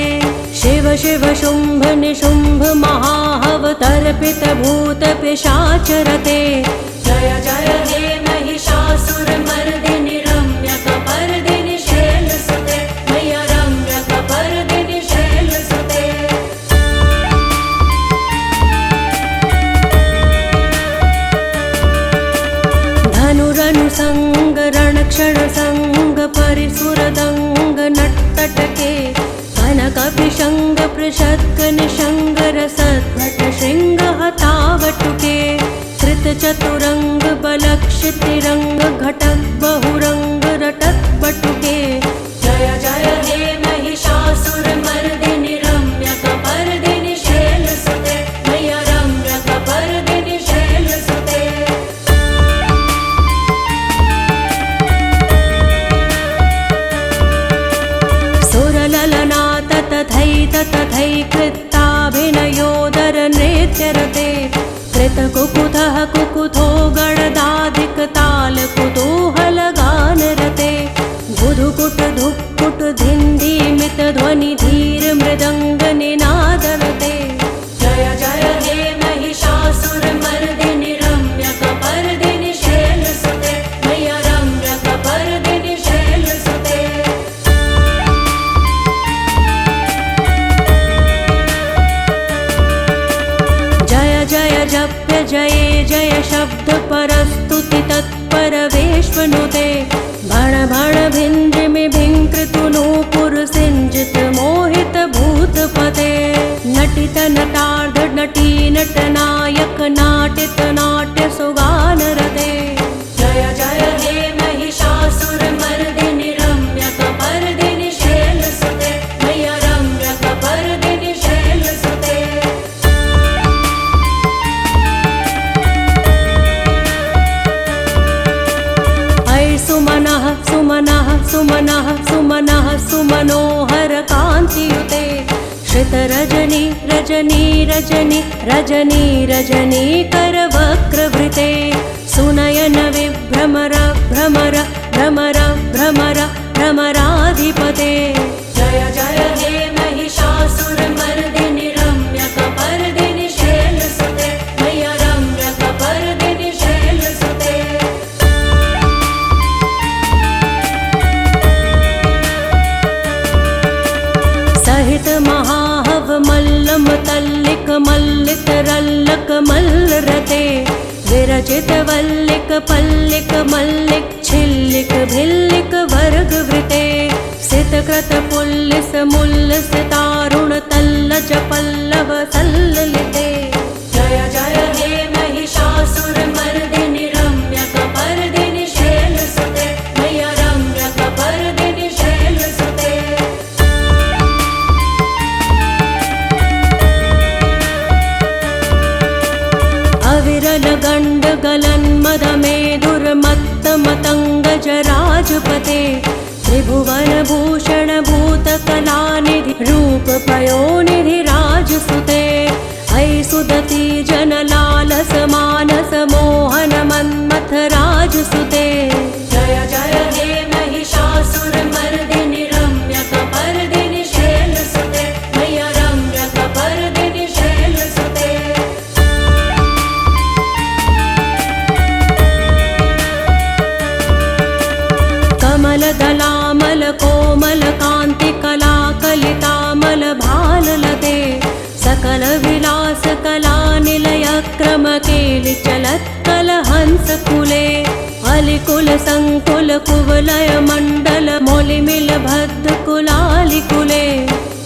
शिव शिव शुंभ निशुंभ महाहव तर्पित भूत पिशाचरते जय जय हे महिषासुरमर्दिनि रम्यकपर्दिनि शैलसुते मैया रम्यकपर्दिनि शैलसुते धनुरनुसंग रणक्षण संग परिसुरदंग नट्टटके कनकपिशंग पृषत्क निशंग रसद्भट शृंग हतावटुके कृत चतुरंग बलक्षितिरंग घटक बहुरंग रटक बटुके जय जय हे महिषासुरमर्दिनि रम्यकपर्दिनि शैलसुते मैया रम्यकपर्दिनि शैलसुते तथैकृताभिनयोदर नृत्यरते कृतकुकुथः कुकुथो गणदाधिकताल कुतूहलगानरते धुधुकुट धुक्कुट धिन्धीमित ध्वनि धीर मृदंग पाटित नाट्य सुगान रते। जय जय हे महिषासुरमर्दिनि रम्यकपर्दिनि शैलसुते मैया रम्यकपर्दिनि शैलसुते। ऐ सुमनः सुमनः सुमनः सुमनः सुमनोहर कान्तियुते श्रितरजनी रजनी रजनी रजनी रजनी करवक्रवृते सुनयन विभ्रमर भ्रमर भ्रमर भ्रमर भ्रमराधिपते। जय जय हे महिषासुरमर्दिनि रम्यकपर्दिनि शैलसुते मैया रम्यकपर्दिनि शैलसुते। सहित महाहवमल्लम तल्लिक मल्लित रल्लक मल्लरते विरचित वल्लिक पल्लिक मल्लिक छिल्लिक भिल्लिक वर्गवृते सितकृत पुल्लिस मुल्लिस तारुण तल्लज पल्लव सल्ललिते। जय जय हे महिषासुरमर्दिनि रम्यकपर्दिनि शैलसुते मैया रम्यकपर्दिनि शैलसुते। अविरल गण्ड गलन मद मेदुर्मत्त मतंग जराजपते त्रिभुवन भूषण भूत कलानिधि रूप पयोनिधि राजसुते। ऐ सुदति जन लालस मानस मोहन मन्मथ राजसुते। जय जय हे महिषासुरमर्दिनि रम्यकपर्दिनि शैलसुते मैया रम्यकपर्दिनि शैलसुते। कमलदलामल कोमल कान्ति कला कलितामल भाललते सकल विलास कला निलय क्रम केलि चलत्कल हंस कुले अलिकुल संकुल कुवलय मंडल मोलिमिल भद्द कुलालि कुले।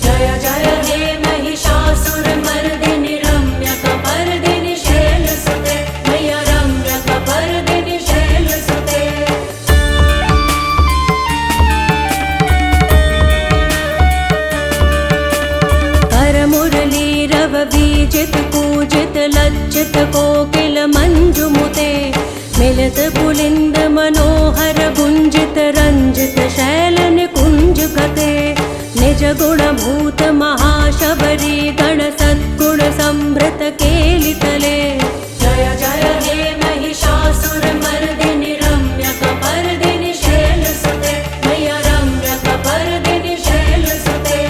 जय जय हे महिषासुरमर्दिनि रम्यकपर्दिनि शैलसुते मैया रम्यकपर्दिनि शैलसुते। मुरलीरव बीजित पूजित लज्जित कोकिल मंजुमुते मिलित पुलिंद मनोहर गुंजित रंजित शैल निकुंज गते निज गुण भूत महाशबरी गण सद्गुण संभृत केलितले। जय जय हे महिषासुरमर्दिनि रम्यकपर्दिनि शैलसुते मैया रम्यकपर्दिनि शैलसुते।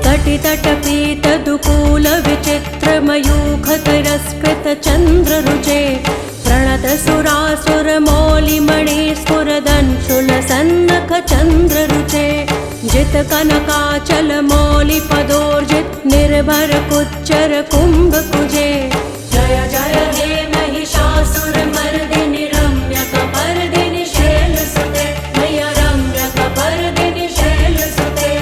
तटितटपीत दुकूल विचित्र मयूख तिरस्कृत चंद्र रुचे प्रणत सुरासुर मौलिमणि स्फुरदंशुल सन्नख चंद्र रुचे जित कनकाचल मौलि पदोर्जित निर्भर कुच्चर कुंभ कुजे। जय जय हे महिषासुरमर्दिनि रम्यकपर्दिनि शैलसुते मैया रम्यकपर्दिनि शैलसुते।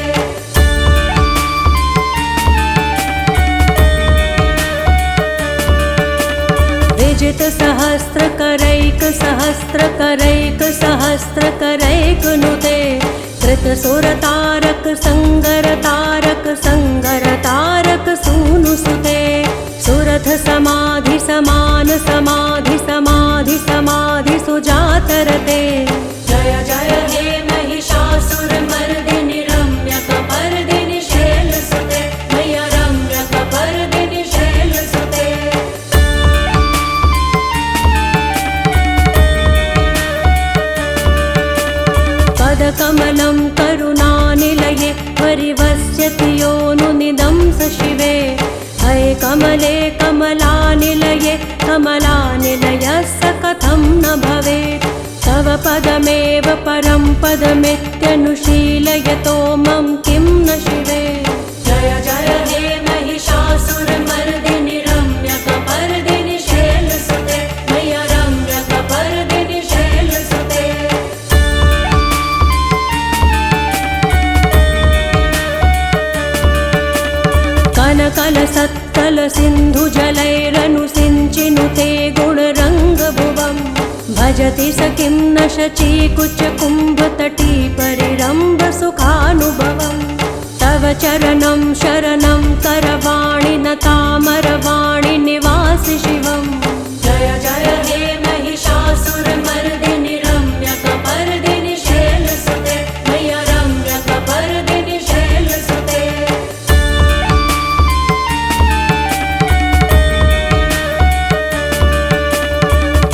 विजित सहस्र करैक सहस्र करैक सहस्र करैक नुते कृत सुर तारक संगर तारक संगर तारक सूनु सुते सुरथ समाधि समान समाधि समाधि समाधि सुजातरते। जय जय हे महिषासुरमर्दिनि रम्यकपर्दिनि शैलसुते मैया रम्यकपर्दिनि शैलसुते। पदकमलं करुणानिलये परिवस्यति योनुनिदं स शिवे। हय कमले कमलानिलये कमलानिलयस्य कथं न भवेत् तव पदमेव परं पदमित्यनुशीलयतो मम किं न शिवे। जय जय हे महिषासुरमर्दिनि रम्यकपर्दिनि शैलसुते मैया रम्यकपर्दिनि शैलसुते। भजति स किं न शचीकुचकुम्भतटी परिरम्भ सुखानुभवम् तव चरणं शरणं करवाणि नतामरवाणि निवासि शिवम् जय जय हे महिषासुरमर्दिनि रम्यकपर्दिनि शैलसुते मय्य रम्यकपर्दिनि शैलसुते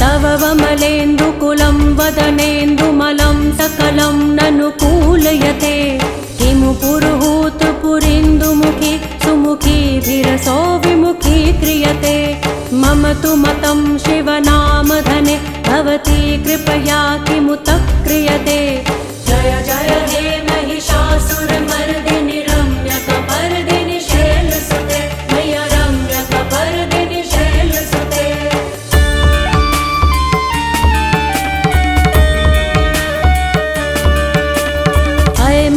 तव वमलेन्दुकुलं वदनेन्दुमलं सकलं ननुकूलयते किमु पुरुहूतपुरीन्दुमुखी सुमुखी धीरसो विमुखी क्रियते मम तु मतं शिवनामधने भवती कृपया किमुत क्रियते जय जय हे महिषासुरमर्दिनि रम्यकपर्दिनि शैलसुते मय्य रम्यकपर्दिनि शैलसुते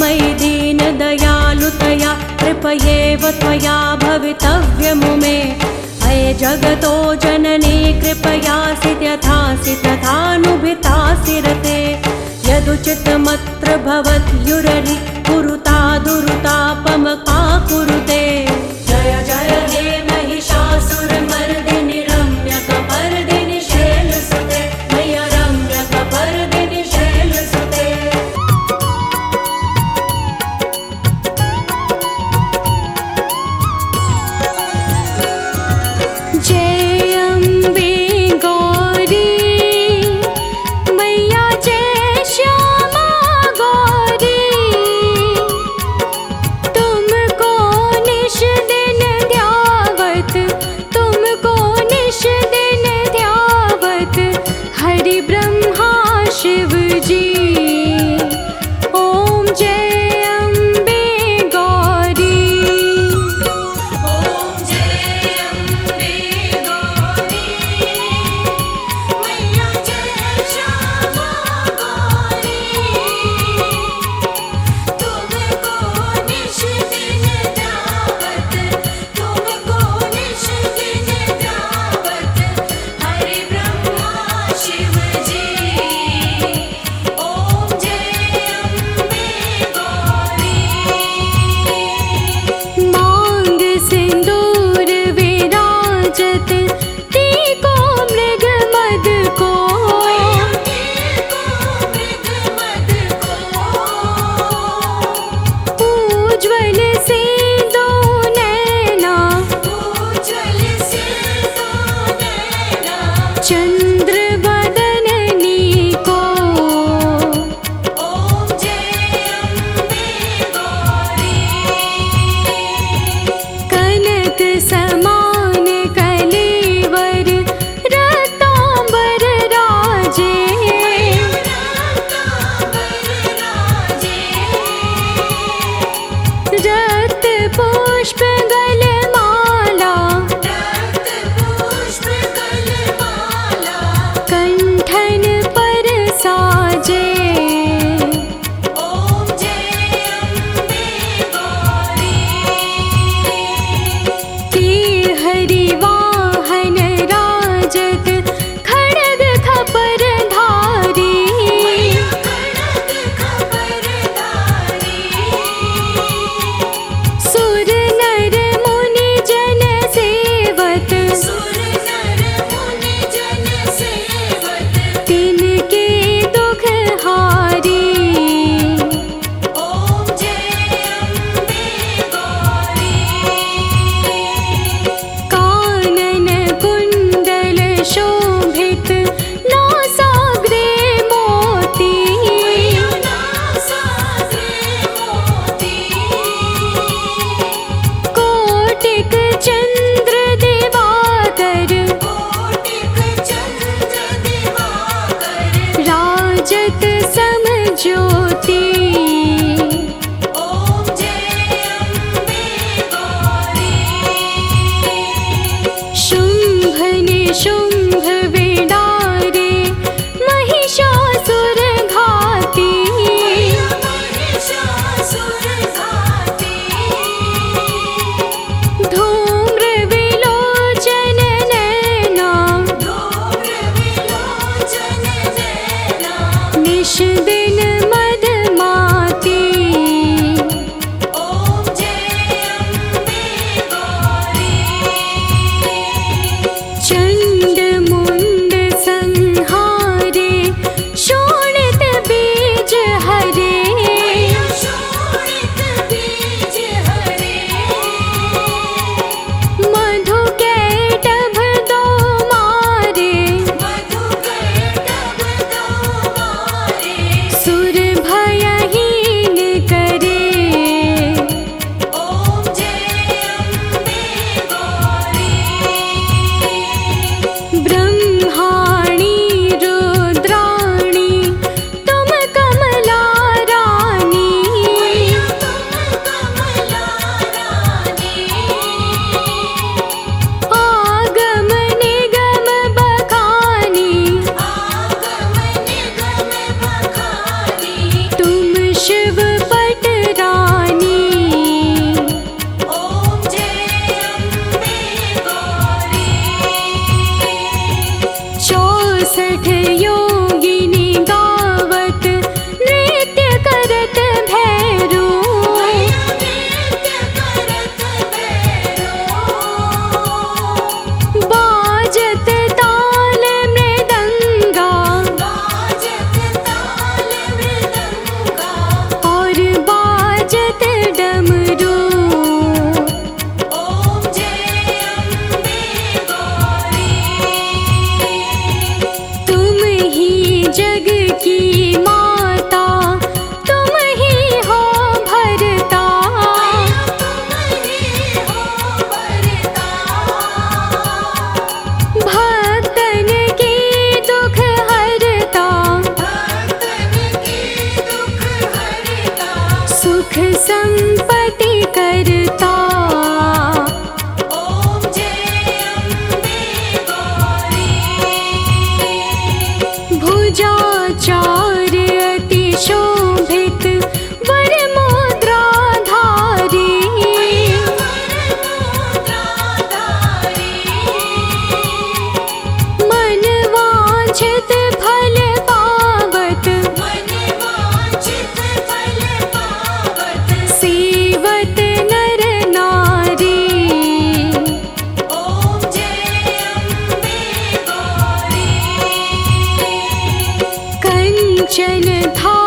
मयि दीनदयालुतया कृपयेव त्वया भवितव्यमु मे अये जगतो जननी कृपयासि यथासि तथानुभितासि रते यदुचितमत्र भवत्युररि कुरुता दुरुतापमका कुरुते जय जय हे महिषासुरमर्दिनि रम्यकपर्दिनि शैलसुते मय्य रम्यकपर्दिनि शैलसुते जय अम्बे गौरी मैया जय श्यामा गौरी तुमको निश दिन ध्यावत तुमको निश दिन ध्यावत हरि ब्रह्मा शिव जी ओम जय अम्बे गौरी ओम जय अम्बे गौरी मैया जय श्यामा गौरी तुमको निश दिन ध्यावत तुमको निश दिन ध्यावत हरि ब्रह्मा शिव जी ओम जय अम्बे गौरी मांग सिंदूर विराजत टीको मृग मद को उज्ज्वल से दो नैना चंद्र बदननी को कनक समान कलेवर रतांबर राजे रक्त पुष्प गलमाला 64 योगिनी गावत नृत्य करत भैरो बाजत ताल मृदंगा और बाजत डमरू तुम ही जग की माता तुम ही हो भरता भक्तन के दुख हरता सुख संपत्ति करता भुजाचार अति शोभित वर मुद्राधारी मन वांछित फल पावत सेवत नर नारी कंचन था